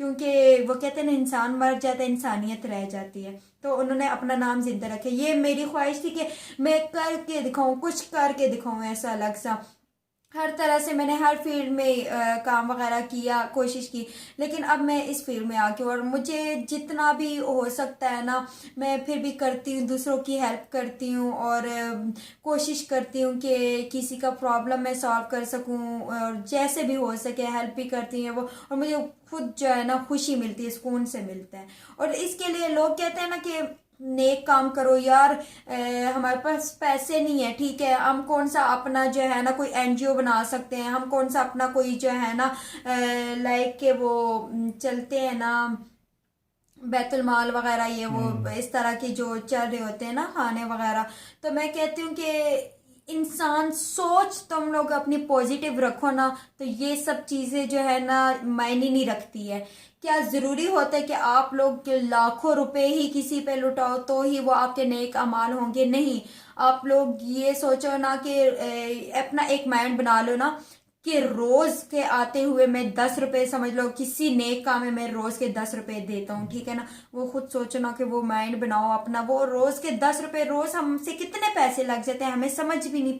کیونکہ وہ کہتے ہیں نا انسان مر جاتا ہے انسانیت رہ جاتی ہے، تو انہوں نے اپنا نام زندہ رکھا. یہ میری خواہش تھی کہ میں کر کے دکھاؤں، کچھ کر کے دکھاؤں ایسا الگ سا. ہر طرح سے میں نے ہر فیلڈ میں کام وغیرہ کیا، کوشش کی، لیکن اب میں اس فیلڈ میں آ کے اور مجھے جتنا بھی ہو سکتا ہے نا میں پھر بھی کرتی ہوں، دوسروں کی ہیلپ کرتی ہوں اور کوشش کرتی ہوں کہ کسی کا پرابلم میں سالو کر سکوں، اور جیسے بھی ہو سکے ہیلپ بھی کرتی ہیں وہ، اور مجھے خود جو ہے نا خوشی ملتی ہے، سکون سے ملتا ہے. اور اس کے لیے لوگ کہتے ہیں نا کہ نیک کام کرو یار، ہمارے پاس پیسے نہیں ہے، ٹھیک ہے، ہم کون سا اپنا جو ہے نا کوئی NGO بنا سکتے ہیں، ہم کون سا اپنا کوئی جو ہے نا لائک کہ وہ چلتے ہیں نا بیت المال وغیرہ، یہ وہ اس طرح کے جو چل رہے ہوتے ہیں نا کھانے وغیرہ. تو میں کہتی ہوں کہ انسان سوچ تم لوگ اپنی پازیٹیو رکھو نا، تو یہ سب چیزیں جو ہے نا معنی نہیں رکھتی ہے. کیا ضروری ہوتا ہے کہ آپ لوگ لاکھوں روپے ہی کسی پہ لٹاؤ تو ہی وہ آپ کے نیک اعمال ہوں گے؟ نہیں، آپ لوگ یہ سوچو نا کہ اپنا ایک مائنڈ بنا لو نا کہ روز کے آتے ہوئے میں 10 روپے سمجھ لو کسی نیک کام میں میں روز کے 10 روپے دیتا ہوں، ٹھیک ہے نا. وہ خود سوچو نا کہ وہ مائنڈ بناؤ اپنا، وہ روز کے 10 روپے، روز ہم سے کتنے پیسے لگ جاتے ہیں ہمیں سمجھ بھی نہیں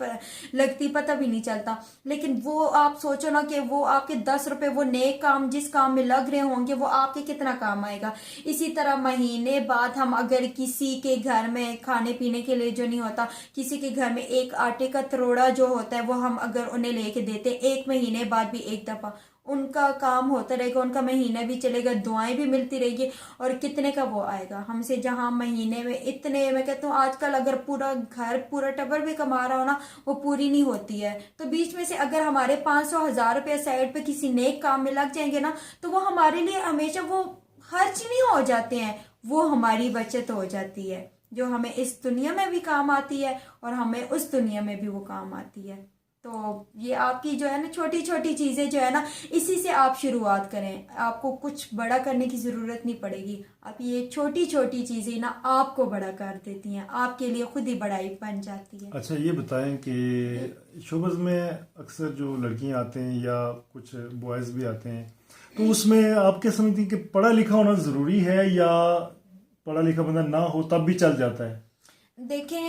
لگتی، پتہ بھی نہیں چلتا. لیکن وہ آپ سوچو نا کہ وہ آپ کے 10 روپے وہ نیک کام جس کام میں لگ رہے ہوں گے وہ آپ کے کتنا کام آئے گا. اسی طرح مہینے بعد ہم اگر کسی کے گھر میں کھانے پینے کے لیے جو نہیں ہوتا، کسی کے گھر میں ایک آٹے کا تروڑا جو ہوتا ہے وہ ہم اگر انہیں لے کے دیتے، ایک مہینے بعد بھی ایک دفعہ ان کا کام ہوتا رہے گا، ان کا مہینہ بھی چلے گا، دعائیں بھی ملتی رہے گی، اور کتنے کا وہ آئے گا ہم سے. جہاں مہینے میں اتنے، میں کہتا ہوں آج کل اگر پورا گھر پورا ٹبر بھی کما رہا ہو نا وہ پوری نہیں ہوتی ہے. تو بیچ میں سے اگر ہمارے 500 1000 روپے سائڈ پہ کسی نیک کام میں لگ جائیں گے نا تو وہ ہمارے لیے ہمیشہ وہ خرچ نہیں ہو جاتے ہیں، وہ ہماری بچت ہو جاتی ہے جو ہمیں اس دنیا میں بھی کام آتی ہے اور ہمیں اس دنیا میں بھی وہ کام آتی ہے. تو یہ آپ کی جو ہے نا چھوٹی چھوٹی چیزیں جو ہے نا اسی سے آپ شروعات کریں، آپ کو کچھ بڑا کرنے کی ضرورت نہیں پڑے گی. آپ یہ چھوٹی چھوٹی چیزیں نا آپ کو بڑا کر دیتی ہیں، آپ کے لیے خود ہی بڑائی بن جاتی ہے. اچھا یہ بتائیں کہ شوبز میں اکثر جو لڑکیاں آتے ہیں یا کچھ بوائز بھی آتے ہیں، تو اس میں آپ کیا سمجھتی ہیں کہ پڑھا لکھا ہونا ضروری ہے یا پڑھا لکھا بندہ نہ ہو تب بھی چل جاتا ہے؟ دیکھیں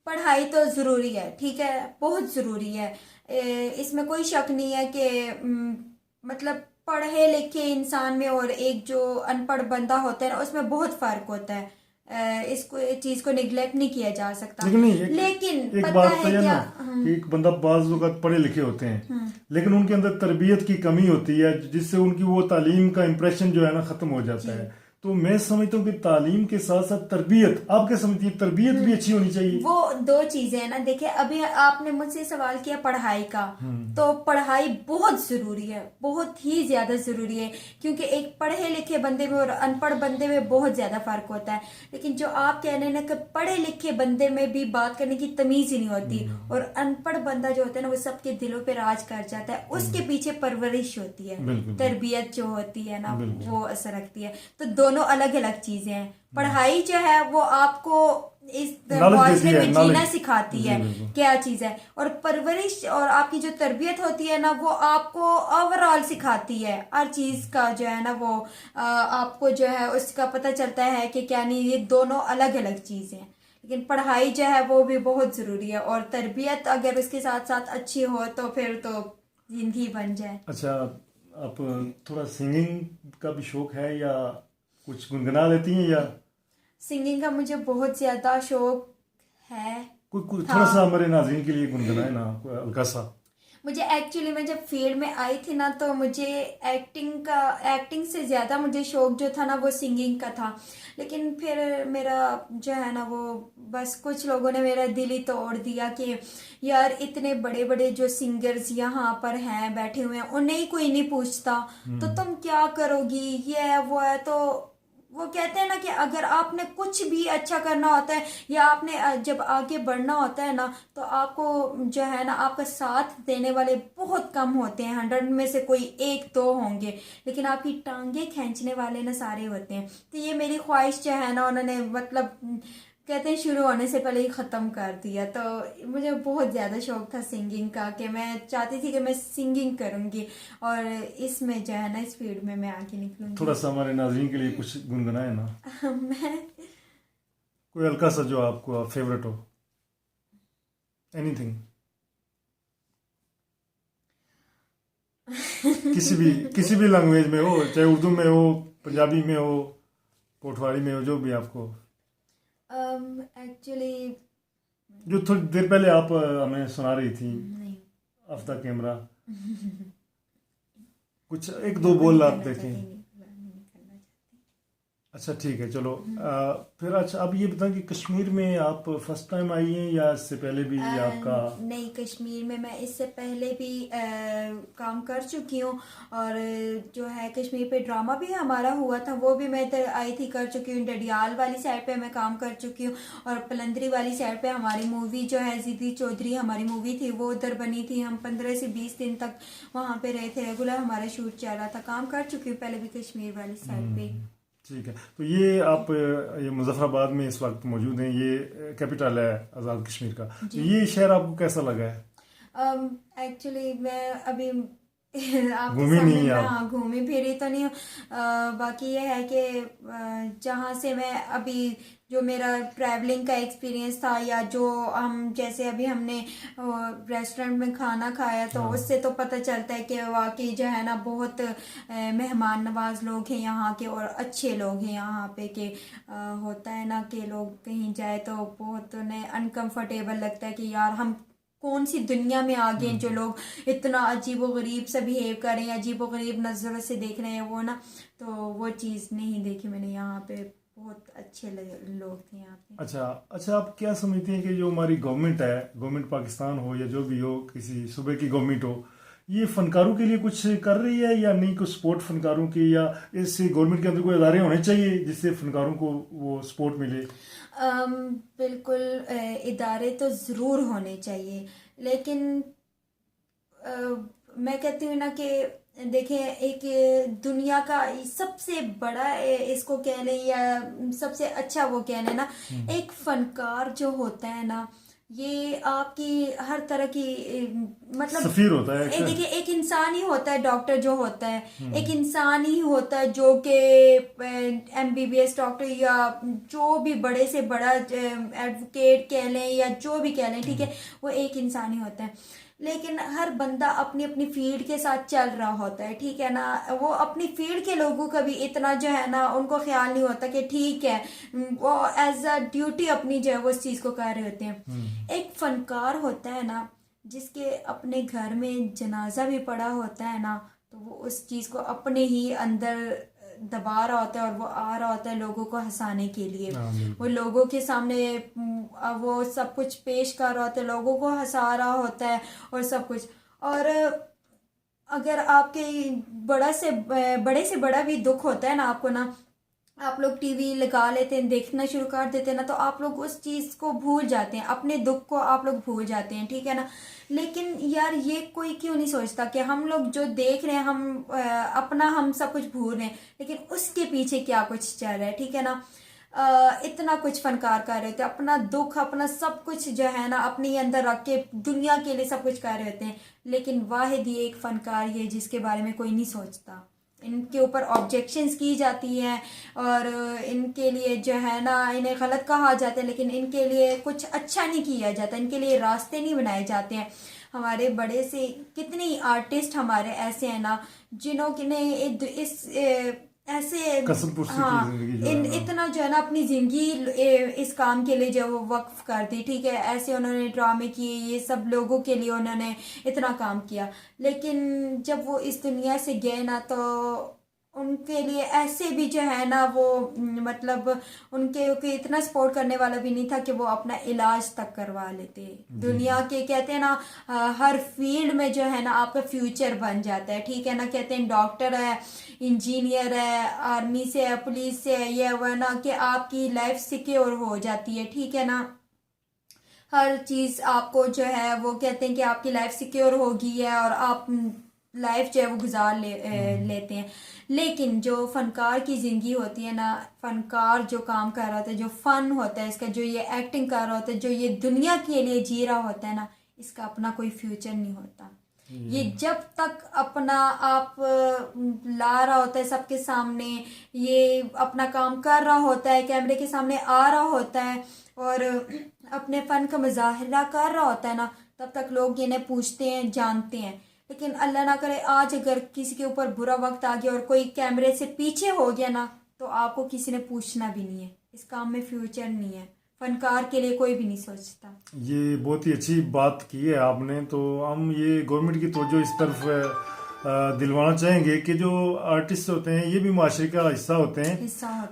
پڑھائی تو ضروری ہے، ٹھیک ہے، بہت ضروری ہے، اس میں کوئی شک نہیں ہے کہ مطلب پڑھے لکھے انسان میں اور ایک جو ان پڑھ بندہ ہوتا ہے نا اس میں بہت فرق ہوتا ہے. اس چیز کو نگلیکٹ نہیں کیا جا سکتا. لیکن ایک پتہ بات ہے ہے کیا، نا کہ ایک بندہ بعض اوقات پڑھے لکھے ہوتے ہیں لیکن ان کے اندر تربیت کی کمی ہوتی ہے جس سے ان کی وہ تعلیم کا امپریشن جو ہے نا ختم ہو جاتا ہے. تو میں سمجھتا ہوں کہ تعلیم کے ساتھ ساتھ تربیت، آپ کیا سمجھتی ہیں تربیت بھی اچھی ہونی چاہیے؟ وہ دو چیزیں ہیں نا. دیکھیں ابھی آپ نے مجھ سے سوال کیا پڑھائی کا، تو پڑھائی بہت ضروری ہے، بہت ہی زیادہ ضروری ہے، کیونکہ ایک پڑھے لکھے بندے میں اور ان پڑھ بندے میں بہت زیادہ فرق ہوتا ہے. لیکن جو آپ کہہ رہے ہیں نا کہ پڑھے لکھے بندے میں بھی بات کرنے کی تمیز ہی نہیں ہوتی، اور ان پڑھ بندہ جو ہوتا ہے نا وہ سب کے دلوں پہ راج کر جاتا ہے. اس کے پیچھے پرورش ہوتی ہے، تربیت جو ہوتی ہے نا وہ اثر رکھتی ہے. تو دونوں الگ الگ چیزیں ہیں. پڑھائی جو ہے وہ آپ کو اس معاشرے میں جینا سکھاتی ہے کیا چیز ہے، اور پرورش اور آپ کی جو تربیت ہوتی ہے نا وہ آپ کو اوور آل سکھاتی ہے ہر چیز کا جو ہے نا، وہ آپ کو جو ہے اس کا پتہ چلتا ہے کہ کیا نہیں. یہ دونوں الگ الگ چیزیں ہیں، لیکن پڑھائی جو ہے وہ بھی بہت ضروری ہے، اور تربیت اگر اس کے ساتھ ساتھ اچھی ہو تو پھر تو زندگی بن جائے. اچھا آپ تھوڑا سنگنگ کا بھی شوق ہے یا کچھ گنگنا لیتی ہیں؟ یا سنگنگ کا مجھے بہت زیادہ شوق ہے. کوئی تھوڑا سا ہمارے ناظرین کے لیے گنگنائے نا ہلکا سا. مجھے ایکچولی میں جب فیلڈ میں آئی تھی نا تو مجھے ایکٹنگ سے زیادہ مجھے شوق جو تھا نا وہ سنگنگ کا تھا. لیکن پھر میرا جو ہے نا وہ بس کچھ لوگوں نے میرا دل ہی توڑ دیا کہ یار اتنے بڑے بڑے جو سنگرز یہاں پر ہیں بیٹھے ہوئے ہیں انہیں ہی کوئی نہیں پوچھتا تو تم کیا کرو گی، یہ ہے وہ ہے. تو وہ کہتے ہیں نا کہ اگر آپ نے کچھ بھی اچھا کرنا ہوتا ہے یا آپ نے جب آگے بڑھنا ہوتا ہے نا تو آپ کو جو ہے نا آپ کا ساتھ دینے والے بہت کم ہوتے ہیں، 100 میں سے کوئی 1 2 ہوں گے، لیکن آپ کی ٹانگیں کھینچنے والے نا سارے ہوتے ہیں. تو یہ میری خواہش جو ہے نا انہوں نے مطلب کہتے ہیں شروع ہونے سے پہلے ہی ختم کر دیا. تو مجھے بہت زیادہ شوق تھا سنگنگ کا کہ میں چاہتی تھی کہ میں سنگنگ کروں گی اور اس میں جو ہے نا اس فیلڈ میں آگے نکلوں گی. تھوڑا سا ہمارے ناظرین کے لیے کچھ گنگنائے نا, میں کوئی ہلکا سا جو آپ کو فیوریٹ ہو, اینی تھنگ, کسی بھی لینگویج میں ہو, چاہے اردو میں ہو, پنجابی میں ہو, پوٹھواری میں ہو, جو بھی آپ کو ایکچولی جو تھوڑی دیر پہلے آپ ہمیں سنا رہی تھی نہیں آف دا کیمرہ, کچھ ایک دو بول آپ دیکھیں. اچھا ٹھیک ہے, چلو پھر. اچھا اب یہ بتائیں کہ کشمیر میں آپ فرسٹ ٹائم آئی ہیں یا اس سے پہلے بھی آپ کا؟ نہیں, کشمیر میں اس سے پہلے بھی کام کر چکی ہوں, اور جو ہے کشمیر پہ ڈرامہ بھی ہمارا ہوا تھا, وہ بھی میں ادھر آئی تھی, کر چکی ہوں. ڈڈیال والی سائڈ پہ میں کام کر چکی ہوں, اور پلندری والی سائڈ پہ ہماری مووی جو ہے زیدی چودھری ہماری مووی تھی وہ ادھر بنی تھی. ہم 15 سے 20 دن تک وہاں پہ رہے تھے, ریگولر ہمارا شوٹ چل رہا تھا. کام کر چکی ہوں پہلے بھی کشمیر والی سائڈ پہ. ٹھیک ہے, تو یہ آپ یہ مظفر آباد میں اس وقت موجود ہیں, یہ کیپٹل ہے آزاد کشمیر کا. یہ شہر آپ کو کیسا لگا ہے؟ ایکچولی میں ابھی آپ کے گھومی سامنے نہیں میں آپ؟ گھومی پھری تو نہیں ہوں. باقی یہ ہے کہ جہاں سے میں ابھی جو میرا ٹریولنگ کا ایکسپیرینس تھا, یا جو ہم جیسے ابھی ہم نے ریسٹورینٹ میں کھانا کھایا, تو اس سے تو پتہ چلتا ہے کہ واقعی جو ہے نا بہت مہمان نواز لوگ ہیں یہاں کے, اور اچھے لوگ ہیں یہاں پہ. کہ ہوتا ہے نا کہ لوگ کہیں جائے تو بہت انہیں انکمفرٹیبل لگتا ہے کہ یار ہم کون سی دنیا میں آ گئے, جو لوگ اتنا عجیب و غریب سے بہیو کر رہے ہیں, عجیب و غریب نظروں سے دیکھ رہے ہیں وہ نا. تو وہ چیز نہیں دیکھی میں نے یہاں پہ, بہت اچھے لوگ تھے یہاں پہ. اچھا آپ کیا سمجھتے ہیں کہ جو ہماری گورنمنٹ ہے, گورنمنٹ پاکستان ہو یا جو بھی ہو, کسی صوبے کی گورنمنٹ ہو, یہ فنکاروں کے لیے کچھ کر رہی ہے یا نہیں؟ کچھ سپورٹ فنکاروں کی, یا اس سے گورنمنٹ کے اندر کوئی ادارے ہونے چاہیے جس سے فنکاروں کو وہ سپورٹ ملے؟ بالکل, ادارے تو ضرور ہونے چاہیے, لیکن میں کہتی ہوں نا کہ دیکھیں, ایک دنیا کا سب سے بڑا اس کو کہہ لیں یا سب سے اچھا وہ کہہ لیں نا, ایک فنکار جو ہوتا ہے نا, یہ آپ کی ہر طرح کی مطلب سفیر ہوتا ہے. دیکھیے ایک انسان ہی ہوتا ہے, ڈاکٹر جو ہوتا ہے ایک انسان ہی ہوتا ہے, جو کہ MBBS ڈاکٹر یا جو بھی بڑے سے بڑا ایڈوکیٹ کہہ لیں یا جو بھی کہہ لیں, ٹھیک ہے, وہ ایک انسان ہی ہوتا ہے. لیکن ہر بندہ اپنی اپنی فیلڈ کے ساتھ چل رہا ہوتا ہے, ٹھیک ہے نا. وہ اپنی فیلڈ کے لوگوں کا بھی اتنا جو ہے نا ان کو خیال نہیں ہوتا کہ ٹھیک ہے, وہ ایز اے ڈیوٹی اپنی جو ہے وہ اس چیز کو کر رہے ہوتے ہیں. ایک فنکار ہوتا ہے نا, جس کے اپنے گھر میں جنازہ بھی پڑا ہوتا ہے نا, تو وہ اس چیز کو اپنے ہی اندر دبا رہا ہوتا ہے, اور وہ آ رہا ہوتا ہے لوگوں کو ہنسانے کے لیے. وہ لوگوں کے سامنے وہ سب کچھ پیش کر رہا ہوتا ہے, لوگوں کو ہنسا رہا ہوتا ہے اور سب کچھ. اور اگر آپ کے بڑے سے بڑا بھی دکھ ہوتا ہے نا آپ کو نا, آپ لوگ ٹی وی لگا لیتے ہیں, دیکھنا شروع کر دیتے ہیں نا, تو آپ لوگ اس چیز کو بھول جاتے ہیں, اپنے دکھ کو آپ لوگ بھول جاتے ہیں, ٹھیک ہے نا. لیکن یار یہ کوئی کیوں نہیں سوچتا کہ ہم لوگ جو دیکھ رہے ہیں ہم سب کچھ بھول رہے ہیں, لیکن اس کے پیچھے کیا کچھ چل رہا ہے, ٹھیک ہے نا. اتنا کچھ فنکار کر رہے ہوتے ہیں, اپنا دکھ اپنا سب کچھ جو ہے نا اپنے اندر رکھ کے دنیا کے لیے سب کچھ کر رہے ہوتے ہیں, لیکن واحد یہ ایک فنکار یہ جس کے بارے میں کوئی نہیں سوچتا. ان کے اوپر آبجیکشنز کی جاتی ہیں, اور ان کے لیے جو ہے نا انہیں غلط کہا جاتا ہے, لیکن ان کے لیے کچھ اچھا نہیں کیا جاتا, ان کے لیے راستے نہیں بنائے جاتے ہیں. ہمارے بڑے سے کتنی آرٹسٹ ہمارے ایسے ہیں نا, جنہوں نے اس ایسے اتنا جو ہے نا اپنی زندگی اس کام کے لیے جو وہ وقف کر دی, ٹھیک ہے. ایسے انہوں نے ڈرامے کیے, یہ سب لوگوں کے لیے انہوں نے اتنا کام کیا, لیکن جب وہ اس دنیا سے گئے نا, تو ان کے لیے ایسے بھی جو ہے نا وہ مطلب ان کے اتنا سپورٹ کرنے والا بھی نہیں تھا کہ وہ اپنا علاج تک کروا لیتے. دنیا کے کہتے ہیں نا ہر فیلڈ میں جو ہے نا آپ کا فیوچر بن جاتا ہے, ٹھیک ہے نا. کہتے ہیں ڈاکٹر ہے, انجینئر ہے, آرمی سے ہے, پولیس سے ہے, یہ وہ نا کہ آپ کی لائف سیکیور ہو جاتی ہے, ٹھیک ہے نا. ہر چیز آپ کو جو ہے وہ کہتے ہیں کہ آپ کی لائف سیکیور ہو گئی ہے, اور آپ لائف جو ہے وہ گزار لیتے ہیں. لیکن جو فنکار کی زندگی ہوتی ہے نا، فنکار جو کام کر رہا ہوتا ہے، جو فن ہوتا ہے اس کا، جو یہ ایکٹنگ کر رہا ہوتا ہے، جو یہ دنیا کے لیے جی رہا ہوتا ہے نا، اس کا اپنا کوئی فیوچر نہیں ہوتا. یہ جب تک اپنا آپ لا رہا ہوتا ہے سب کے سامنے، یہ اپنا کام کر رہا ہوتا ہے، کیمرے کے سامنے آ رہا ہوتا ہے اور اپنے فن کا مظاہرہ کر رہا ہوتا ہے نا، تب تک لوگ انہیں پوچھتے ہیں، جانتے ہیں. لیکن اللہ نہ کرے آج اگر کسی کے اوپر برا وقت آ گیا اور کوئی کیمرے سے پیچھے ہو گیا نا، تو آپ کو کسی نے پوچھنا بھی نہیں ہے. اس کام میں فیوچر نہیں ہے، فنکار کے لیے کوئی بھی نہیں سوچتا. یہ بہت ہی اچھی بات کی ہے آپ نے. تو ہم یہ گورنمنٹ کی توجہ اس طرف دلوانا چاہیں گے کہ جو آرٹسٹ ہوتے ہیں یہ بھی معاشرے کا حصہ ہوتے ہیں.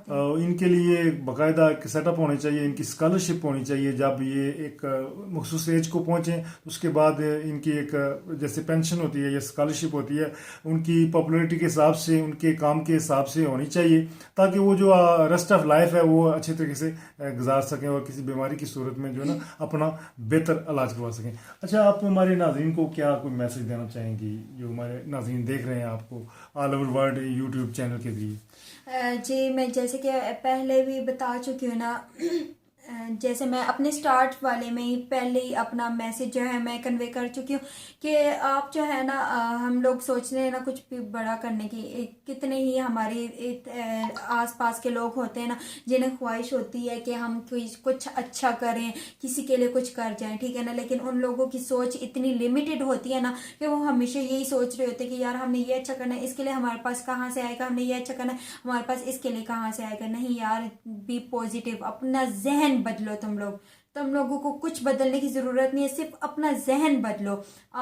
ان کے لیے باقاعدہ ایک سیٹ اپ ہونے چاہیے، ان کی اسکالرشپ ہونی چاہیے. جب یہ ایک مخصوص ایج کو پہنچیں اس کے بعد ان کی ایک جیسے پینشن ہوتی ہے یا اسکالرشپ ہوتی ہے، ان کی پاپولیرٹی کے حساب سے، ان کے کام کے حساب سے ہونی چاہیے، تاکہ وہ جو ریسٹ آف لائف ہے وہ اچھے طریقے سے گزار سکیں اور کسی بیماری کی صورت میں جو ہے نا اپنا بہتر علاج کروا سکیں. اچھا، آپ ہمارے ناظرین کو کیا کوئی میسج دینا چاہیں گی جو ہمارے ناظرین دیکھ رہے ہیں آپ کو all over world YouTube channel کے ذریعے؟ جی میں جیسے کہ پہلے بھی بتا چکی ہوں نا، جیسے میں اپنے سٹارٹ والے میں ہی پہلے ہی اپنا میسج جو ہے میں کنوے کر چکی ہوں کہ آپ جو ہے نا، ہم لوگ سوچ رہے ہیں نا کچھ بھی بڑا کرنے کی. کتنے ہی ہمارے آس پاس کے لوگ ہوتے ہیں نا جنہیں خواہش ہوتی ہے کہ ہم کچھ اچھا کریں، کسی کے لیے کچھ کر جائیں، ٹھیک ہے نا. لیکن ان لوگوں کی سوچ اتنی لمیٹڈ ہوتی ہے نا کہ وہ ہمیشہ یہی سوچ رہے ہوتے ہیں کہ یار ہم نے یہ اچھا کرنا ہے، اس کے لیے ہمارے پاس کہاں سے آئے گا، ہم نے یہ اچھا کرنا ہے ہمارے پاس اس کے لیے کہاں سے آئے گا. نہیں یار، بی پازیٹیو، اپنا ذہن بدلو. تم لوگوں کو کچھ بدلنے کی ضرورت نہیں ہے، صرف اپنا ذہن بدلو.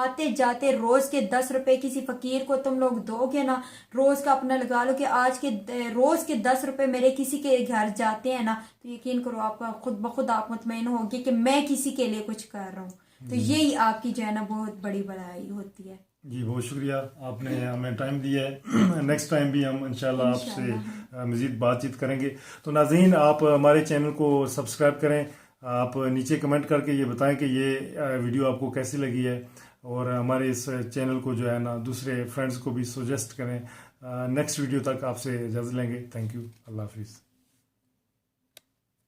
آتے جاتے روز کے 10 روپے کسی فقیر کو تم لوگ دو گے نا، روز کا اپنا لگا لو کہ آج کے روز کے 10 روپے میرے کسی کے گھر جاتے ہیں نا، تو یقین کرو آپ خود بخود آپ مطمئن ہوگی کہ میں کسی کے لیے کچھ کر رہا ہوں. تو یہی آپ کی جو ہے نا بہت بڑی بڑائی ہوتی ہے. جی بہت شکریہ، آپ نے ہمیں ٹائم دیا ہے. نیکسٹ ٹائم بھی ہم انشاءاللہ آپ سے مزید بات چیت کریں گے. تو ناظرین، آپ ہمارے چینل کو سبسکرائب کریں. آپ نیچے کمنٹ کر کے یہ بتائیں کہ یہ ویڈیو آپ کو کیسی لگی ہے، اور ہمارے اس چینل کو جو ہے نا دوسرے فرینڈز کو بھی سجیسٹ کریں. نیکسٹ ویڈیو تک آپ سے اجازت لیں گے. Thank you. اللہ حافظ.